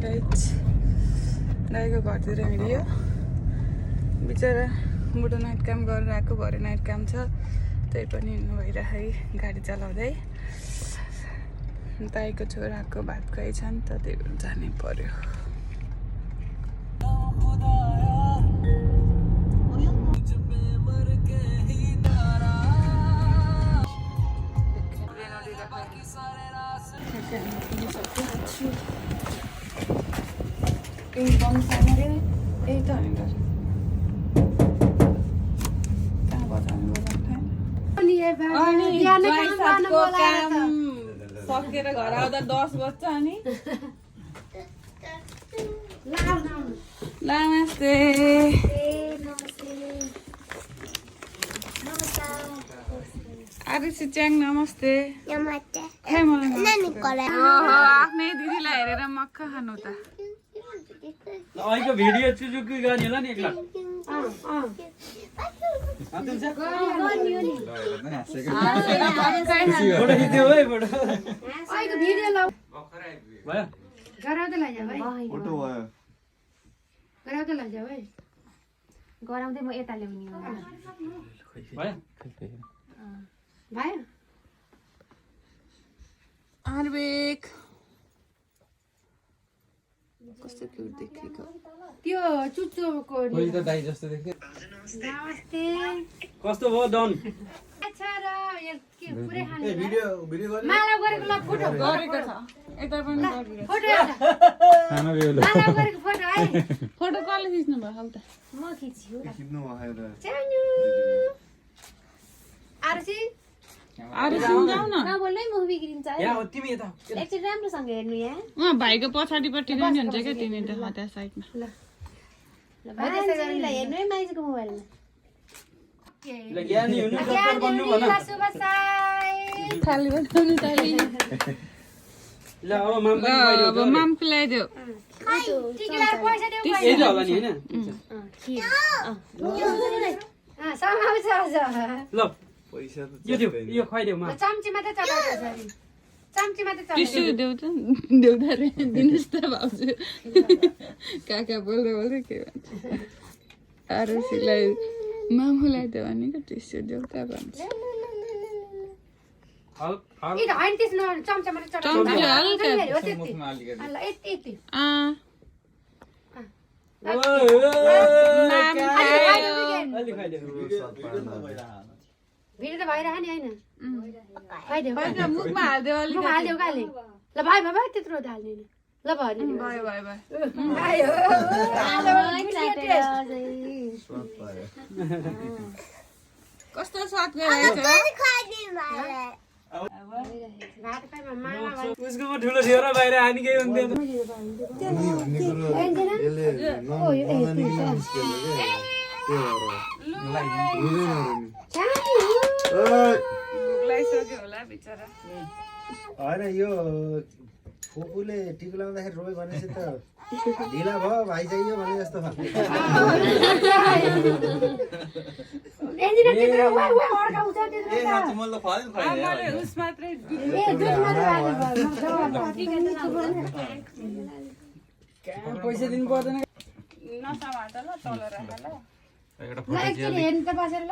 guys दाइको घरतिर हिँडियो बिचरा बुढो नाइट काम गरेर आएको भरे नाइट काम छ त्यही पनि हिँड्नु भइरहेको गाडी चलाउँदै दाइको छोराको भात खुवाइ छ नि त त्यही भएर जानै पर्यो सकेर घर आउँदा 10 बज्छ अनि नमस्ते आरुषि च्याङ नमस्ते आफ्नै दिदीलाई हेरेर मक्खा खानु त अहिलेको भिडियो चुचुकी गर्ने होला नि एकला फोटो खिच्यो है फोटो अहिलेको भिडियो ल भयो गराउँदै लैजाऊ है फोटो भयो गराउँदै लैजाऊ है गराउँदै म यता ल्याउने हो भयो भयो आर्वेक कस्तो क्युट देखेको त्यो चुच्चोको कोही त दाइ जस्तो देख्यो नमस्ते कस्तो भयो डन अच्छा र यो के पुरै खाने भिडियो भिडियो गर्ने माला गरेको ल फोटो गरेको छ यता पनि गरिरहेको फोटो एउटा खाना बेहुलो माला गरेको फोटो है फोटो कसले खिच्नु भयो हाल त म खिच्छु खिच्नु भएर चान्यु आरसी आरुषि जाऊ न नबोल्नै मुख बिग्रिन्छ है यहाँ तिमी यता एकचोटि राम्रोसँग हेर्नु यहाँ उहाँ भाइको पछाडिपट्टि रहने हुन्छ क्या तिमी त त्यहाँ साइडमा ल भाइ त्यसै गरेर हेर्नु है माइजको मोबाइलमा ल ज्ञानी हुनु डक्टर बन्नु भन शुभ साई थाली बनाउनु थाली ल अब माम पनि ल अब माम पिलाइदेऊ टिकलाई पैसा देऊ यही त होला नि हैन समाउँछ अझ ल पैसा त यो खुवाइदेऊ मा चम्चीमा त चलाउँछ सरी चम्चीमा त चलाउँछ टिस्यु देऊ त देउदा रे दिनुहोस् त भाउजू काका बोल्दै बोल्दै के भन्छ आरुषिलाई मामुलाई देऊ भनेको टिस्यु देऊ त भन्छ हल हल ए होइन त्यसमा चम्चामा त चलाउँछ चम्ची हल्का ल यति यति अलि खाइदेऊ भिडियो त भइरह नि होइन खाइदेऊ मुखमा हालिदेऊ अलिक मुख हालिदेऊ काले ल भाइ भाइ त्यत्रो त हाल्ने ल भयो नि भयो भयो भयो स्वाद पायो कस्तो स्वाद गइरहेको छ भात खाइमा मामा उसको ठुलो थियो र बाहिर हानि केही हुन्थ्यो भन्ने कुरो यसले नमानी निस्केको के त्यो भएर लागिसक्यो होला बिचरा होइन यो फुपूले टिको लाउँदाखेरि रोयो भनेपछि त ढिला भयो भाइ चाहियो भने जस्तो एन्जिन त्यत्रो वा वा अड्काउँछ त्यत्रो आमाले उस मात्रै ए दुधमा हाल्नु पैसा दिनु पर्दैन नसाबाट ल तल राख ल ल एकचोटि हेर्नु त बसेर ल